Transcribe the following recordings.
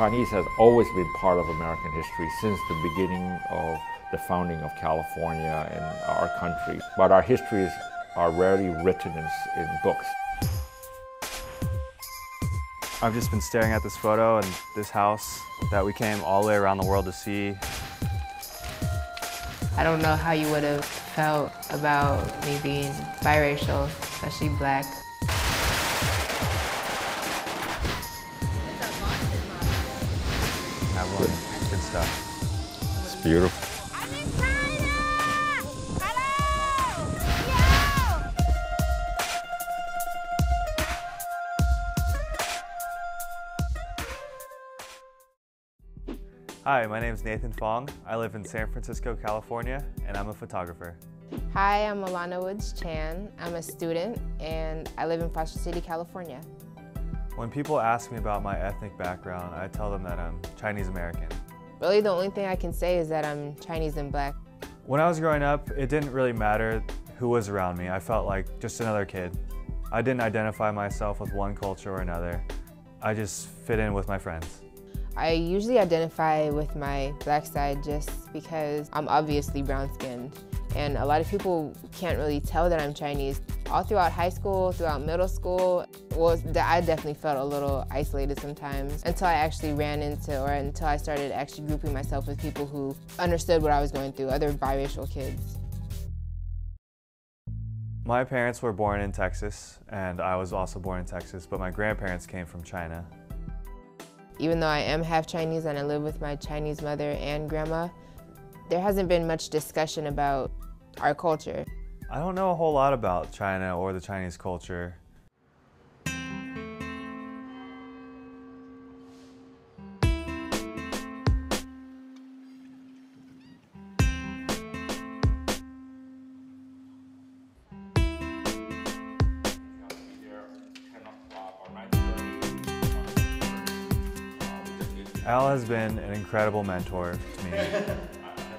Chinese has always been part of American history since the beginning of the founding of California and our country. But our histories are rarely written in books. I've just been staring at this photo and this house that we came all the way around the world to see. I don't know how you would have felt about me being biracial, especially black. Good stuff. It's beautiful. Hi, my name is Nathan Fong. I live in San Francisco, California, and I'm a photographer. Hi, I'm Alana Chan. I'm a student, and I live in Foster City, California. When people ask me about my ethnic background, I tell them that I'm Chinese American. Really, the only thing I can say is that I'm Chinese and black. When I was growing up, it didn't really matter who was around me. I felt like just another kid. I didn't identify myself with one culture or another. I just fit in with my friends. I usually identify with my black side just because I'm obviously brown-skinned, and a lot of people can't really tell that I'm Chinese. All throughout high school, throughout middle school, I definitely felt a little isolated sometimes until I actually until I started actually grouping myself with people who understood what I was going through, other biracial kids. My parents were born in Texas, and I was also born in Texas, but my grandparents came from China. Even though I am half Chinese and I live with my Chinese mother and grandma, there hasn't been much discussion about our culture. I don't know a whole lot about China or the Chinese culture. Al has been an incredible mentor to me.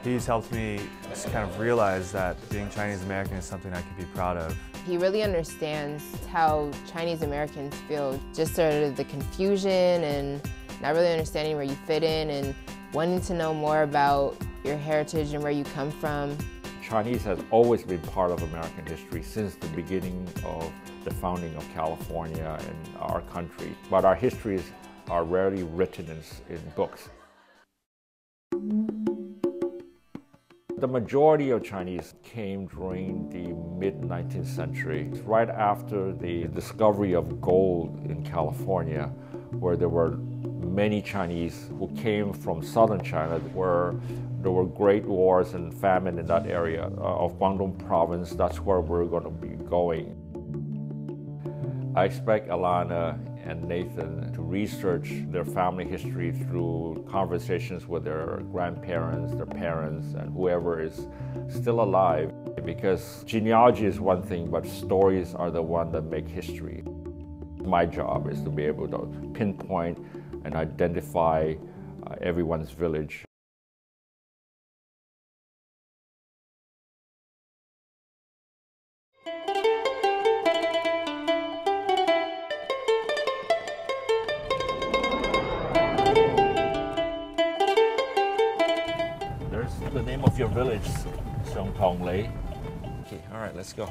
He's helped me just kind of realize that being Chinese American is something I can be proud of. He really understands how Chinese Americans feel, just sort of the confusion and not really understanding where you fit in and wanting to know more about your heritage and where you come from. Chinese has always been part of American history since the beginning of the founding of California and our country. But our histories are rarely written in books. The majority of Chinese came during the mid-19th century, right after the discovery of gold in California, where there were many Chinese who came from southern China, where there were great wars and famine in that area of Guangdong province. That's where we're going to be going. I expect Alana and Nathan to research their family history through conversations with their grandparents, their parents, and whoever is still alive. Because genealogy is one thing, but stories are the one that make history. My job is to be able to pinpoint and identify everyone's village. The name of your village, Xiong Tong Lei. Okay, all right, let's go.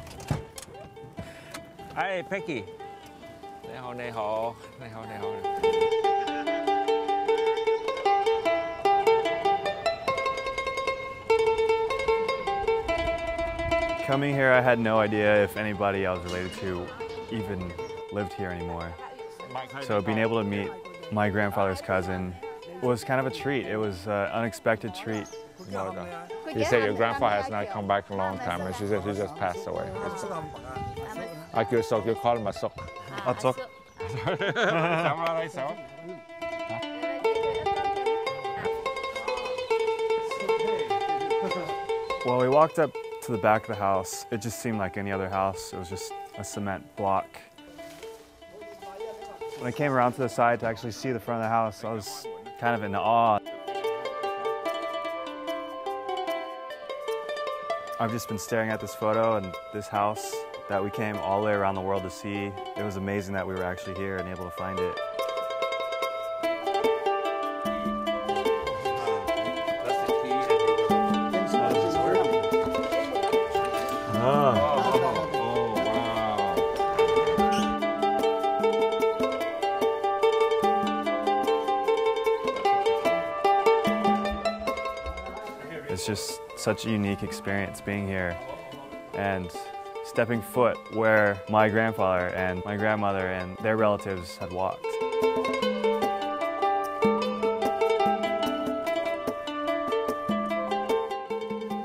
Hi, Peggy. 你好，你好，你好，你好。Coming here, I had no idea if anybody I was related to even lived here anymore. So being able to meet my grandfather's cousin was kind of a treat. It was an unexpected treat. You say your grandpa has not come back in a long time, and she said he just passed away. I could so you call him a sok. A sok. Well, we walked up to the back of the house. It just seemed like any other house. It was just a cement block. When I came around to the side to actually see the front of the house, I was kind of in awe. I've just been staring at this photo and this house that we came all the way around the world to see. It was amazing that we were actually here and able to find it. was just such a unique experience being here and stepping foot where my grandfather and my grandmother and their relatives had walked.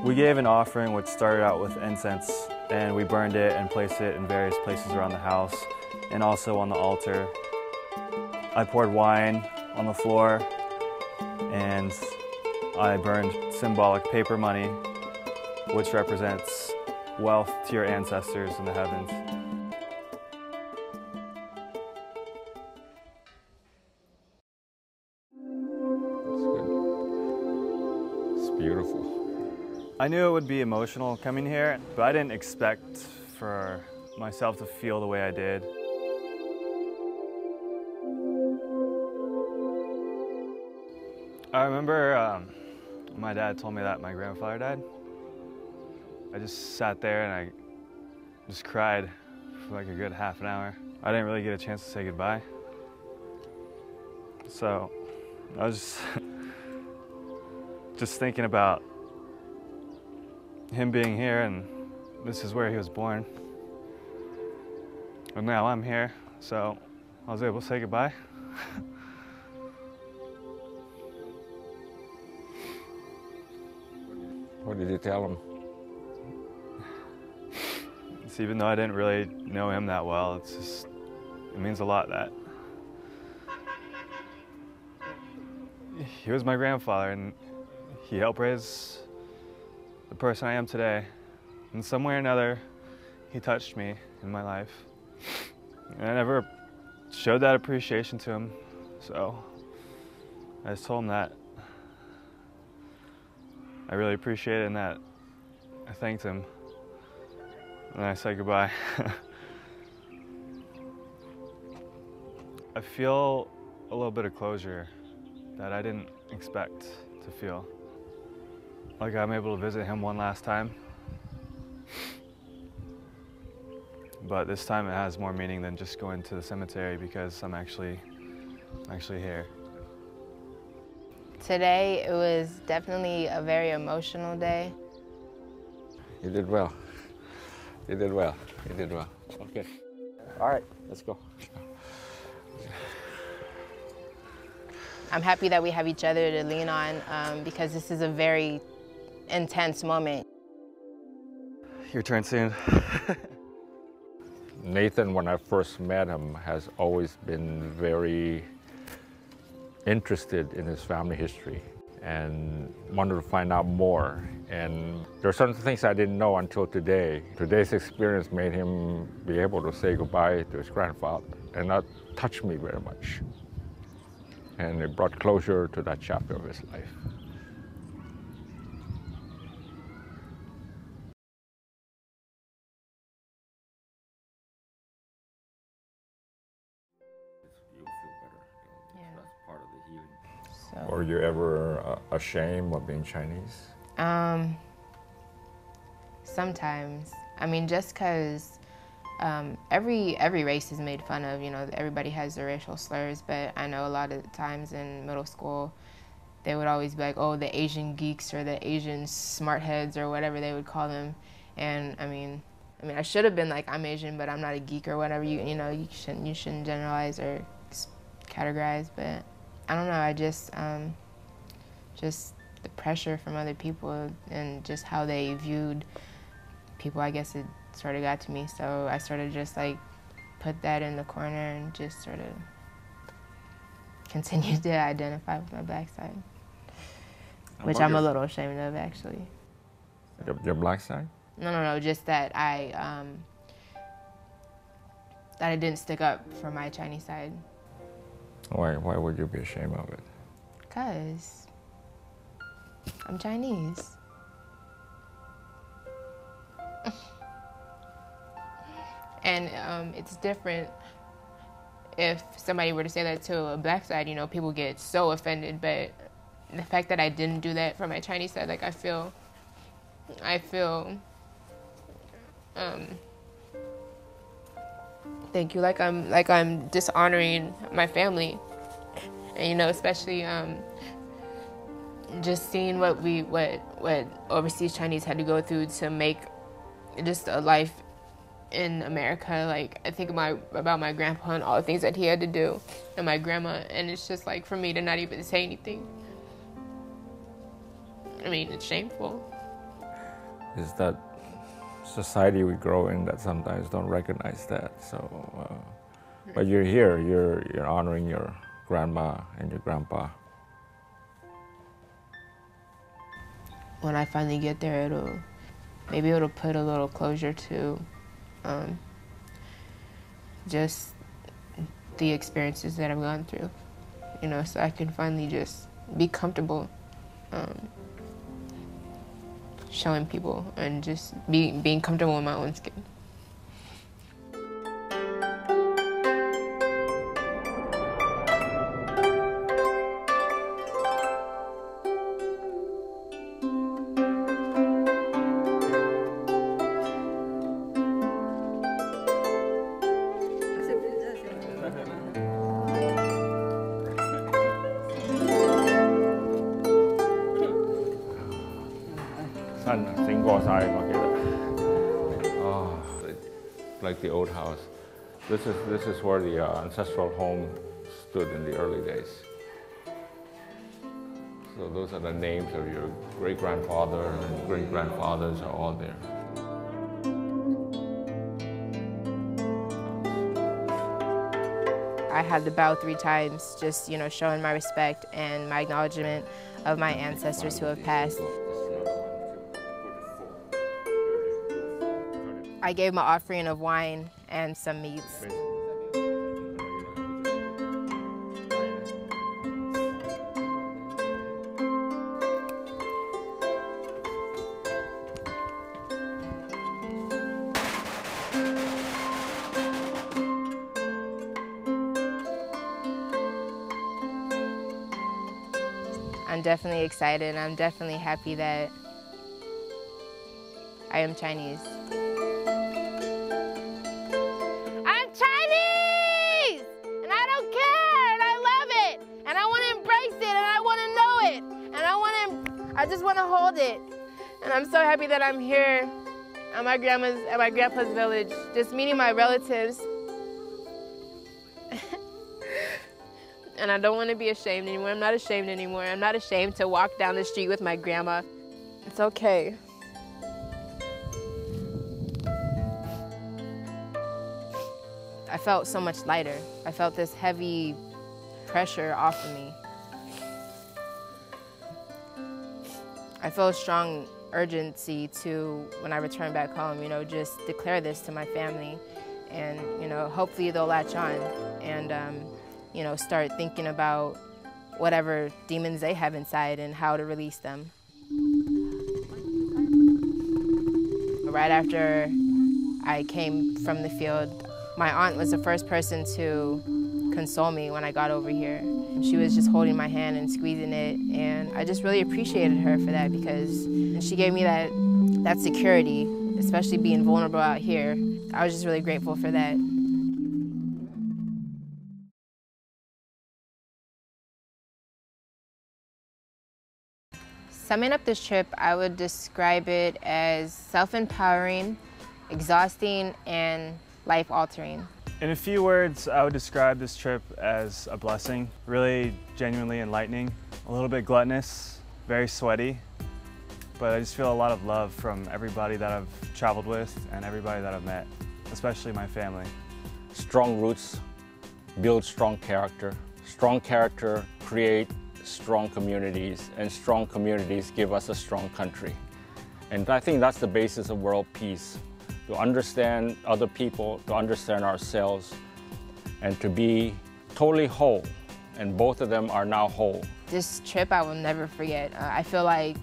We gave an offering which started out with incense, and we burned it and placed it in various places around the house and also on the altar. I poured wine on the floor and I burned symbolic paper money, which represents wealth to your ancestors in the heavens. That's good. It's beautiful. I knew it would be emotional coming here, but I didn't expect for myself to feel the way I did. I remember my dad told me that my grandfather died. I just sat there and I just cried for like a good half an hour. I didn't really get a chance to say goodbye. So I was just thinking about him being here, and this is where he was born. And now I'm here, so I was able to say goodbye. What did you tell him? So even though I didn't really know him that well, it means a lot that he was my grandfather and he helped raise the person I am today. In some way or another, he touched me in my life. And I never showed that appreciation to him, so I just told him that I really appreciate it and that I thanked him. And I said goodbye. I feel a little bit of closure that I didn't expect to feel. Like I'm able to visit him one last time. But this time it has more meaning than just going to the cemetery because I'm actually here. Today, it was definitely a very emotional day. You did well. You did well. You did well. Okay. All right, let's go. I'm happy that we have each other to lean on because this is a very intense moment. Your turn soon. Nathan, when I first met him, has always been very interested in his family history and wanted to find out more. And there are certain things I didn't know until today. Today's experience made him be able to say goodbye to his grandfather, and that touched me very much. And it brought closure to that chapter of his life. Were you ever ashamed of being Chinese? Sometimes. I mean, just because every race is made fun of, you know, everybody has their racial slurs, but I know a lot of the times in middle school, they would always be like, oh, the Asian geeks or the Asian smart heads or whatever they would call them. And I mean, I should have been like, I'm Asian, but I'm not a geek or whatever. You know, you shouldn't generalize or categorize, but I don't know, I just the pressure from other people and just how they viewed people, I guess it sort of got to me. So I sort of just like put that in the corner and just sort of continued to identify with my black side, which I'm a little ashamed of, actually. Your black side? No, just that I didn't stick up for my Chinese side. Why would you be ashamed of it? Because I'm Chinese. And it's different if somebody were to say that to a black side, you know, people get so offended, but the fact that I didn't do that for my Chinese side, like I feel thank you, like I'm dishonoring my family. And you know, especially just seeing what overseas Chinese had to go through to make just a life in America. Like, I think about my grandpa and all the things that he had to do, and my grandma, and it's just like for me to not even say anything. I mean, it's shameful. Is that society we grow in that sometimes don't recognize that. So, but you're here, you're honoring your grandma and your grandpa. When I finally get there, maybe it'll put a little closure to just the experiences that I've gone through, you know, so I can finally just be comfortable showing people and just being comfortable in my own skin. Like the old house. This is where the ancestral home stood in the early days. So those are the names of your great-grandfather and great-grandfathers are all there. I had to bow 3 times, just, you know, showing my respect and my acknowledgement of my ancestors who have passed. I gave my offering of wine and some meats. I'm definitely excited. I'm definitely happy that I am Chinese. I just want to hold it, and I'm so happy that I'm here at my grandpa's village, just meeting my relatives. And I don't want to be ashamed anymore. I'm not ashamed anymore. I'm not ashamed to walk down the street with my grandma. It's okay. I felt so much lighter. I felt this heavy pressure off of me. I feel a strong urgency to, when I return back home, you know, just declare this to my family, and, you know, hopefully they'll latch on and, you know, start thinking about whatever demons they have inside and how to release them. Right after I came from the field, my aunt was the first person to console me when I got over here. She was just holding my hand and squeezing it, and I just really appreciated her for that, because she gave me that security, especially being vulnerable out here. I was just really grateful for that. Summing up this trip, I would describe it as self-empowering, exhausting, and life-altering. In a few words, I would describe this trip as a blessing, really genuinely enlightening, a little bit gluttonous, very sweaty, but I just feel a lot of love from everybody that I've traveled with and everybody that I've met, especially my family. Strong roots build strong character. Strong character create strong communities, and strong communities give us a strong country. And I think that's the basis of world peace. To understand other people, to understand ourselves, and to be totally whole. And both of them are now whole. This trip I will never forget. I feel like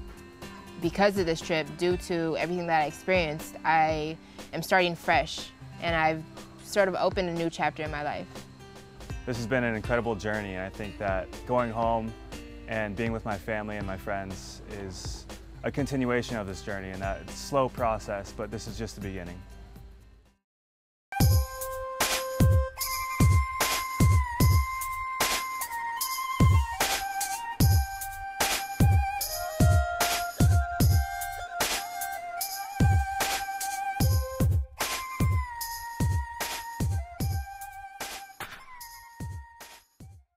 because of this trip, due to everything that I experienced, I am starting fresh, and I've sort of opened a new chapter in my life. This has been an incredible journey, and I think that going home and being with my family and my friends is a continuation of this journey, and that it's a slow process, but this is just the beginning.